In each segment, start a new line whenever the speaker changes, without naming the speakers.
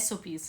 SOPs।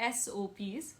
SOPs,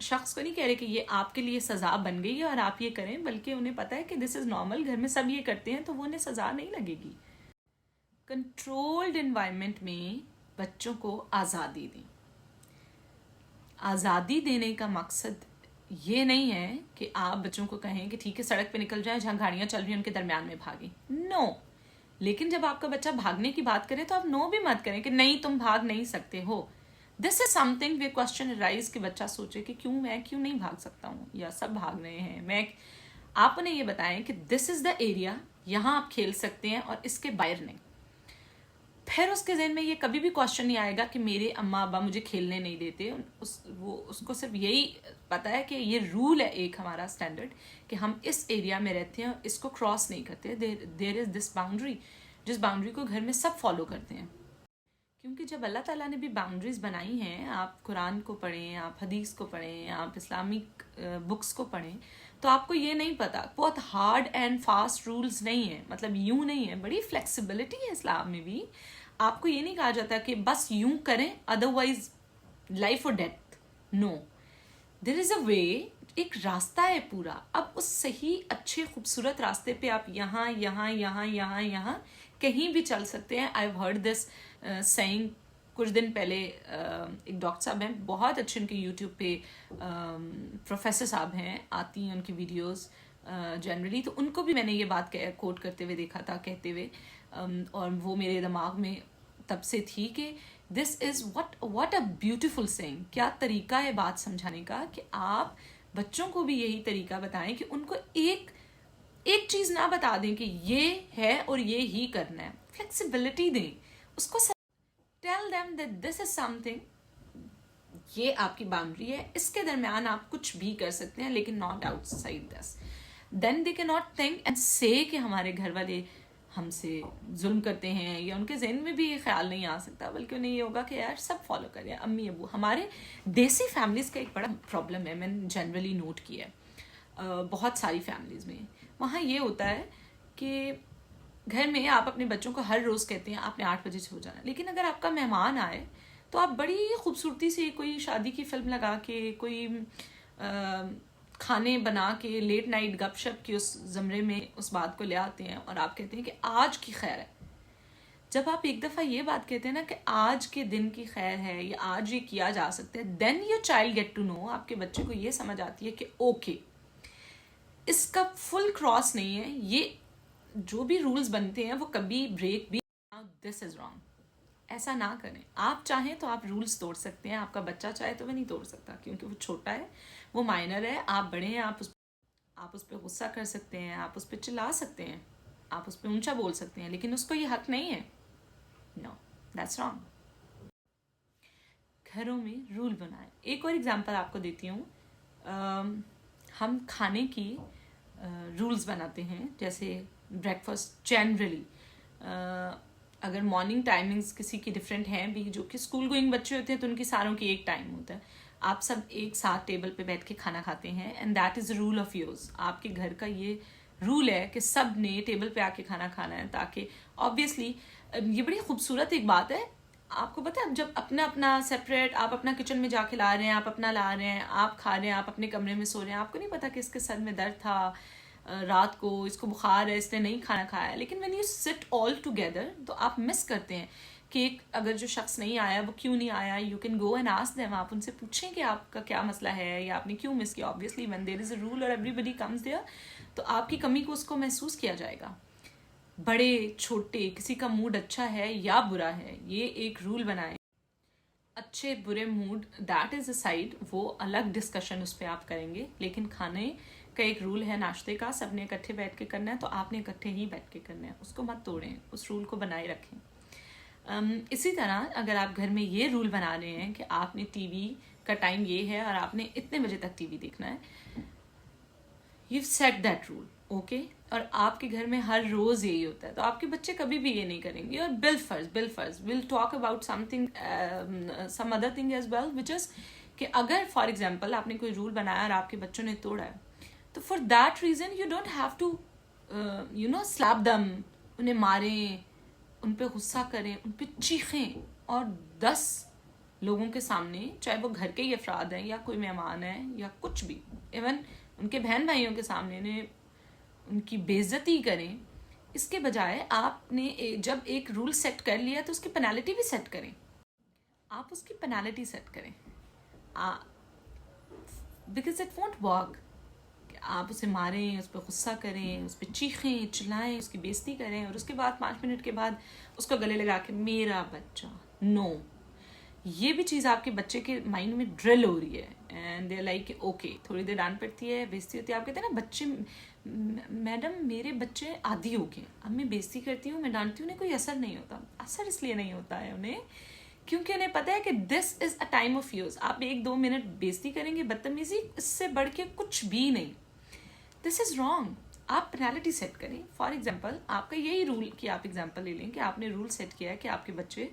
شخص کو نہیں کہہ رہے کہ یہ آپ کے لیے سزا بن گئی ہے اور آپ یہ کریں، بلکہ انہیں پتہ ہے کہ دس از نارمل، گھر میں سب یہ کرتے ہیں، تو وہ انہیں سزا نہیں لگے گی. کنٹرولڈ انوائرمنٹ میں بچوں کو آزادی دیں. آزادی دینے کا مقصد یہ نہیں ہے کہ آپ بچوں کو کہیں کہ ٹھیک ہے سڑک پہ نکل جائیں، جہاں گاڑیاں چل رہی ہیں ان کے درمیان میں بھاگیں. نو. لیکن جب آپ کا بچہ بھاگنے کی بات کرے تو آپ نو بھی مت کریں کہ نہیں تم بھاگ نہیں سکتے ہو. دس از سم تھنگ وے کوشچن رائز کہ بچہ سوچے کہ میں کیوں نہیں بھاگ سکتا ہوں، یا سب بھاگ رہے ہیں. آپ انہیں یہ بتائیں کہ دس از دا ایریا، یہاں آپ کھیل سکتے ہیں اور اس کے باہر نہیں. پھر اس کے ذہن میں یہ کبھی بھی کوشچن نہیں آئے گا کہ میرے اماں ابا مجھے کھیلنے نہیں دیتے. اس کو صرف یہی پتا ہے کہ یہ رول ہے ایک ہمارا اسٹینڈرڈ کہ ہم اس ایریا میں رہتے ہیں اور اس کو کراس نہیں کرتے. دیر از دس باؤنڈری، جس باؤنڈری کو گھر میں سب فالو کرتے ہیں. کیونکہ جب اللہ تعالیٰ نے بھی باؤنڈریز بنائی ہیں، آپ قرآن کو پڑھیں، آپ حدیث کو پڑھیں، آپ اسلامک بکس کو پڑھیں، تو آپ کو یہ نہیں پتا. بہت ہارڈ اینڈ فاسٹ رولز نہیں ہیں، مطلب یوں نہیں ہے، بڑی فلیکسیبلٹی ہے اسلام میں بھی. آپ کو یہ نہیں کہا جاتا کہ بس یوں کریں ادروائز لائف اور ڈیتھ. نو، دیر از اے وے، ایک راستہ ہے پورا. اب اس صحیح اچھے خوبصورت راستے پہ آپ یہاں یہاں یہاں یہاں یہاں کہیں بھی چل سکتے ہیں. I have heard this saying کچھ دن پہلے. ایک ڈاکٹر صاحب ہیں، بہت اچھے، ان کے یوٹیوب پہ پروفیسر صاحب ہیں، آتی ہیں ان کی ویڈیوز جنرلی، تو ان کو بھی میں نے یہ بات کوٹ کرتے ہوئے دیکھا تھا، کہتے ہوئے، اور وہ میرے دماغ میں تب سے تھی کہ دس از واٹ اے بیوٹیفل سینگ. کیا طریقہ ہے بات سمجھانے کا کہ آپ بچوں کو بھی یہی طریقہ بتائیں کہ ان کو ایک چیز نہ بتا دیں کہ یہ ہے اور یہ ہی کرنا ہے. فلیکسیبلٹی دیں اس کو. Tell them that this is some thing, یہ آپ کی باؤنڈری ہے، اس کے درمیان آپ کچھ بھی کر سکتے ہیں لیکن not outside this. Then they can not think and say کہ ہمارے گھر والے ہم سے ظلم کرتے ہیں، یا ان کے ذہن میں بھی یہ خیال نہیں آ سکتا، بلکہ انہیں یہ ہوگا کہ یار سب فالو کریں. امی ابو، ہمارے دیسی فیملیز کا ایک بڑا پرابلم ہے، میں نے جنرلی نوٹ کیا ہے بہت ساری فیملیز میں. وہاں یہ ہوتا ہے کہ گھر میں آپ اپنے بچوں کو ہر روز کہتے ہیں آپ نے 8 بجے سو جانا، لیکن اگر آپ کا مہمان آئے تو آپ بڑی خوبصورتی سے کوئی شادی کی فلم لگا کے، کوئی کھانے بنا کے، لیٹ نائٹ گپ شپ کی اس زمرے میں اس بات کو لے آتے ہیں اور آپ کہتے ہیں کہ آج کی خیر ہے. جب آپ ایک دفعہ یہ بات کہتے ہیں نا کہ آج کے دن کی خیر ہے یا آج یہ کیا جا سکتا ہے، then your child get to know, آپ کے بچے کو یہ سمجھ آتی ہے کہ اوکے اس کا فل کراس نہیں ہے، یہ جو بھی رولز بنتے ہیں وہ کبھی بریک بھی. دس از رانگ. ایسا نہ کریں. آپ چاہیں تو آپ رولز توڑ سکتے ہیں، آپ کا بچہ چاہے تو وہ نہیں توڑ سکتا، کیونکہ وہ چھوٹا ہے، وہ مائنر ہے، آپ بڑے ہیں. آپ اس پہ غصہ کر سکتے ہیں، آپ اس پہ چلا سکتے ہیں، آپ اس پہ اونچا بول سکتے ہیں، لیکن اس کو یہ حق نہیں ہے. نو، دیٹس رانگ. گھروں میں رول بنائیں. ایک اور ایگزامپل آپ کو دیتی ہوں. ہم کھانے کی رولز بناتے ہیں، جیسے بریکفاسٹ جنرلی اگر مارننگ ٹائمنگز کسی کی ڈفرینٹ ہیں بھی، جو کہ اسکول گوئنگ بچے ہوتے ہیں تو ان کی ساروں کی ایک ٹائم ہوتا ہے. آپ سب ایک ساتھ ٹیبل پہ بیٹھ کے کھانا کھاتے ہیں، and that is rule of yours. آپ کے گھر کا یہ رول ہے کہ سب نے ٹیبل پہ آ کے کھانا کھانا ہے، تاکہ آبویسلی یہ بڑی خوبصورت ایک بات ہے. آپ کو پتہ ہے جب اپنا سیپریٹ، آپ اپنا کچن میں جا کے لا رہے ہیں، آپ اپنا لا رہے ہیں، آپ کھا رہے ہیں، آپ اپنے کمرے میں سو رہے ہیں، آپ کو نہیں پتا کہ اس کے سر میں درد تھا رات کو، اس کو بخار ہے، اس نے نہیں کھانا کھایا. لیکن when you sit all together تو آپ مس کرتے ہیں کہ اگر جو شخص نہیں آیا وہ کیوں نہیں آیا. You can go and ask them، آپ ان سے پوچھیں کہ آپ کا کیا مسئلہ ہے یا آپ نے کیوں مس کیا. obviously when there is a rule or everybody comes there تو آپ کی کمی کو اس کو محسوس کیا جائے گا. بڑے چھوٹے، کسی کا موڈ اچھا ہے یا برا ہے، یہ ایک رول بنائیں. اچھے برے mood that is a side, وہ الگ ڈسکشن اس پہ آپ کریں گے. لیکن کھانے کا ایک رول ہے ناشتے کا، سب نے اکٹھے بیٹھ کے کرنا ہے تو آپ نے اکٹھے ہی بیٹھ کے کرنا ہے. اس کو مت توڑیں، اس رول کو بنائے رکھیں. اسی طرح اگر آپ گھر میں یہ رول بنا رہے ہیں کہ آپ نے ٹی وی کا ٹائم یہ ہے اور آپ نے اتنے بجے تک ٹی وی دیکھنا ہے، you set that rule, okay. اور آپ کے گھر میں ہر روز یہی ہوتا ہے تو آپ کے بچے کبھی بھی یہ نہیں کریں گے. اور بالفرض will talk about some other thing as well, which is کہ اگر فار ایگزامپل آپ نے کوئی رول بنایا اور آپ کے بچوں نے توڑا ہے، تو for that reason you don't have to slap them, انہیں ماریں، ان پہ غصہ کریں، ان پہ چیخیں اور 10 لوگوں کے سامنے، چاہے وہ گھر کے ہی افراد ہیں یا کوئی مہمان ہے یا کچھ بھی، ایون ان کے بہن بھائیوں کے سامنے ان کی بے عزتی کریں، اس کے بجائے آپ نے جب ایک رول سیٹ کر لیا تو اس کی پینالٹی بھی سیٹ کریں. آپ اس کی پینالٹی سیٹ کریں، بیکاز اٹ وونٹ ورک. آپ اسے ماریں، اس پہ غصہ کریں، اس پہ چیخیں چلائیں، اس کی بے عزتی کریں، اور اس کے بعد 5 منٹ کے بعد اس کو گلے لگا کے میرا بچہ. نو، یہ بھی چیز آپ کے بچے کے مائنڈ میں ڈرل ہو رہی ہے، اینڈ دے لائک اوکے. تھوڑی دیر ڈانٹ پڑتی ہے، بے عزتی ہوتی ہے. آپ کہتے ہیں نا بچے، میڈم میرے بچے عادی ہو گئے، اب میں بے عزتی کرتی ہوں، میں ڈانٹتی ہوں، انہیں کوئی اثر نہیں ہوتا. اثر اس لیے نہیں ہوتا ہے انہیں کیونکہ انہیں پتہ ہے کہ دس از اے ٹائم آف یوز. آپ 1-2 منٹ بے عزتی کریں گے، بدتمیزی، اس سے بڑھ کے کچھ بھی نہیں. دس از رانگ. آپ پینالٹی سیٹ کریں. فار ایگزامپل آپ کا یہی رول کہ آپ ایگزامپل لے لیں کہ آپ نے رول سیٹ کیا ہے کہ آپ کے بچے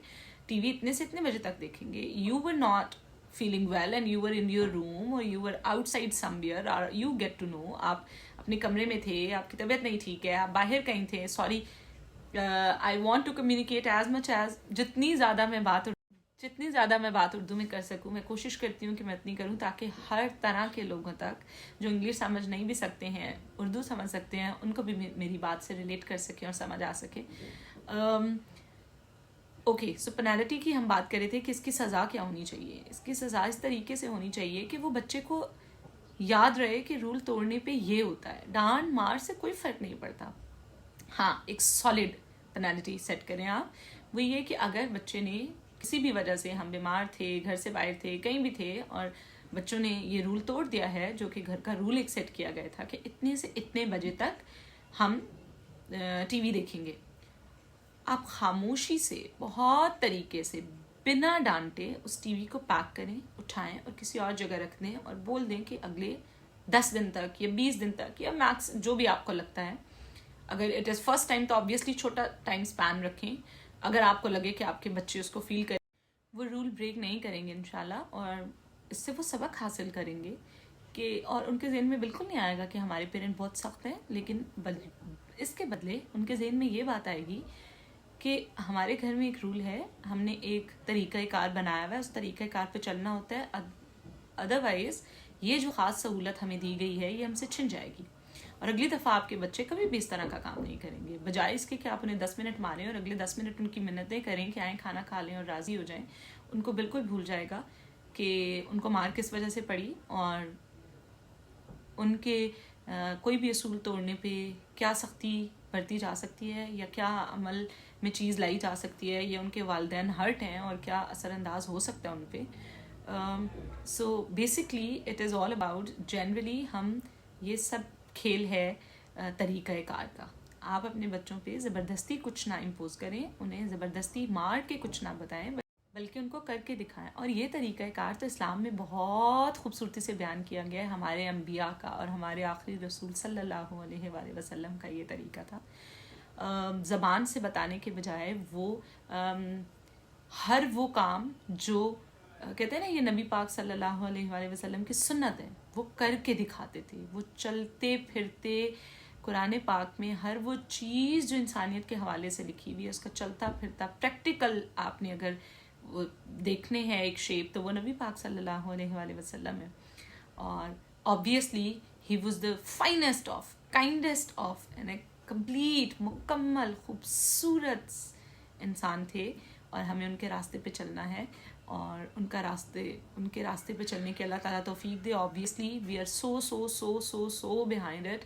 ٹی وی اتنے سے اتنے بجے تک دیکھیں گے. You were not feeling well and you were in your room or you were outside somewhere or you get to know آپ اپنے کمرے میں تھے، آپ کی طبیعت نہیں ٹھیک ہے، آپ باہر کہیں تھے. Sorry, I want to communicate as much as جتنی زیادہ میں بات اردو میں کر سکوں، میں کوشش کرتی ہوں کہ میں اتنی کروں تاکہ ہر طرح کے لوگوں تک جو انگلش سمجھ نہیں بھی سکتے ہیں، اردو سمجھ سکتے ہیں، ان کو بھی میری بات سے ریلیٹ کر سکیں اور سمجھ آ سکے. اوکے، سو پینالٹی کی ہم بات کر رہے تھے کہ اس کی سزا کیا ہونی چاہیے. اس کی سزا اس طریقے سے ہونی چاہیے کہ وہ بچے کو یاد رہے کہ رول توڑنے پہ یہ ہوتا ہے. ڈانٹ مار سے کوئی فرق نہیں پڑتا. ہاں، ایک سالڈ پینالٹی سیٹ کریں آپ. وہ یہ کہ اگر بچے نے کسی بھی وجہ سے، ہم بیمار تھے، گھر سے باہر تھے، کہیں بھی تھے، اور بچوں نے یہ رول توڑ دیا ہے جو کہ گھر کا رول ایک سیٹ کیا گیا تھا کہ اتنے سے اتنے بجے تک ہم ٹی وی دیکھیں گے، آپ خاموشی سے، بہت طریقے سے، بنا ڈانٹے اس ٹی وی کو پیک کریں، اٹھائیں اور کسی اور جگہ رکھ دیں اور بول دیں کہ اگلے 10 دن تک یا 20 دن تک یا میکس جو بھی آپ کو لگتا ہے. اگر اٹ از فرسٹ ٹائم تو آبویسلی چھوٹا ٹائم سپین رکھیں. اگر آپ کو لگے کہ آپ کے بچے اس کو فیل کریں، وہ رول بریک نہیں کریں گے انشاءاللہ، اور اس سے وہ سبق حاصل کریں گے کہ، اور ان کے ذہن میں بالکل نہیں آئے گا کہ ہمارے پیرنٹ بہت سخت ہیں، لیکن اس کے بدلے ان کے ذہن میں یہ بات آئے گی کہ ہمارے گھر میں ایک رول ہے، ہم نے ایک طریقہ کار بنایا ہوا ہے، اس طریقہ کار پہ چلنا ہوتا ہے، ادروائز یہ جو خاص سہولت ہمیں دی گئی ہے یہ ہم سے چھن جائے گی. اور اگلی دفعہ آپ کے بچے کبھی بھی اس طرح کا کام نہیں کریں گے. بجائے اس کے کہ آپ انہیں 10 منٹ ماریں اور اگلے 10 منٹ ان کی منتیں کریں کہ آئیں کھانا کھا لیں اور راضی ہو جائیں، ان کو بالکل بھول جائے گا کہ ان کو مار کس وجہ سے پڑی، اور ان کے کوئی بھی اصول توڑنے پہ کیا سختی برتی جا سکتی ہے یا کیا عمل میں چیز لائی جا سکتی ہے، یا ان کے والدین ہرٹ ہیں اور کیا اثر انداز ہو سکتا ہے ان پہ. So basically it is all about, generally ہم یہ سب کھیل ہے طریقہ کار کا. آپ اپنے بچوں پہ زبردستی کچھ نہ امپوز کریں، انہیں زبردستی مار کے کچھ نہ بتائیں، بلکہ ان کو کر کے دکھائیں. اور یہ طریقہ کار تو اسلام میں بہت خوبصورتی سے بیان کیا گیا ہے. ہمارے انبیاء کا اور ہمارے آخری رسول صلی اللہ علیہ وآلہ وسلم کا یہ طریقہ تھا. زبان سے بتانے کے بجائے وہ ہر وہ کام جو کہتے ہیں نا یہ نبی پاک صلی اللہ علیہ وآلہ وسلم کی سنت ہے، وہ کر کے دکھاتے تھے. وہ چلتے پھرتے قرآن پاک میں ہر وہ چیز جو انسانیت کے حوالے سے لکھی ہوئی ہے، اس کا چلتا پھرتا پریکٹیکل آپ نے اگر وہ دیکھنے ہیں ایک شیپ، تو وہ نبی پاک صلی اللہ علیہ وآلہ وسلم ہے. اور obviously he was the finest of, kindest of and a complete، مکمل خوبصورت انسان تھے. اور ہمیں ان کے راستے پہ چلنا ہے، اور ان کے راستے پہ چلنے کے اللہ تعالیٰ توفیق دے. obviously we are so behind it,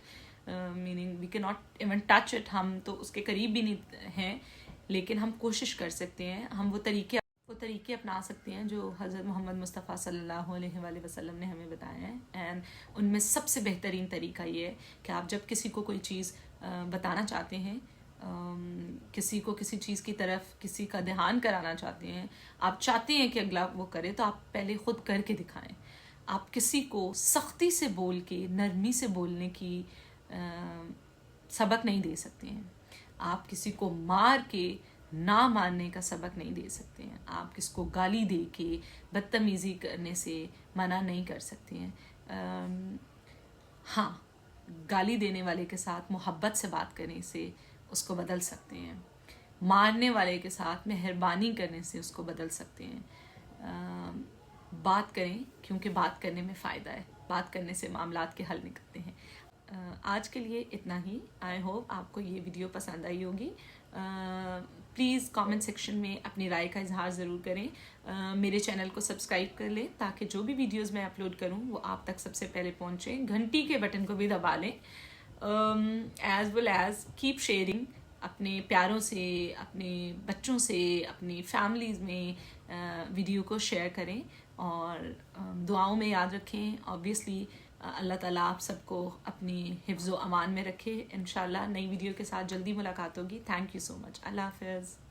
meaning we cannot even touch it. ہم تو اس کے قریب بھی نہیں ہیں، لیکن ہم کوشش کر سکتے ہیں، ہم وہ طریقے اپنا سکتے ہیں جو حضرت محمد مصطفیٰ صلی اللہ علیہ وآلہ وسلم نے ہمیں بتائے ہیں. اینڈ ان میں سب سے بہترین طریقہ یہ ہے کہ آپ جب کسی کو کوئی چیز بتانا چاہتے ہیں، کسی کو کسی چیز کی طرف کسی کا دھیان کرانا چاہتے ہیں، آپ چاہتے ہیں کہ اگلا وہ کرے، تو آپ پہلے خود کر کے دکھائیں. آپ کسی کو سختی سے بول کے، نرمی سے بولنے کی سبق نہیں دے سکتے ہیں. آپ کسی کو مار کے نہ ماننے کا سبق نہیں دے سکتے ہیں. آپ کس کو گالی دے کے، بدتمیزی کرنے سے منع نہیں کر سکتے ہیں. ہاں، گالی دینے والے کے ساتھ محبت سے بات کرنے سے اس کو بدل سکتے ہیں. مارنے والے کے ساتھ مہربانی کرنے سے اس کو بدل سکتے ہیں. بات کریں، کیونکہ بات کرنے میں فائدہ ہے، بات کرنے سے معاملات کے حل نکلتے ہیں۔ آج کے لیے اتنا ہی۔ آئی ہوپ آپ کو یہ ویڈیو پسند آئی ہوگی۔ پلیز کامنٹ سیکشن میں اپنی رائے کا اظہار ضرور کریں۔ میرے چینل کو سبسکرائب کر لیں تاکہ جو بھی ویڈیوز میں اپلوڈ کروں وہ آپ تک سب سے پہلے پہنچیں۔ گھنٹی کے بٹن کو بھی دبا لیں۔ As well as keep sharing, اپنے پیاروں سے، اپنے بچوں سے، اپنی فیملیز میں ویڈیو کو شیئر کریں، اور دعاؤں میں یاد رکھیں۔ آبویسلی اللہ تعالیٰ آپ سب کو اپنی حفظ و امان میں رکھے۔ انشاءاللہ نئی ویڈیو کے ساتھ جلدی ملاقات ہوگی۔ تھینک یو سو مچ۔ اللہ حافظ۔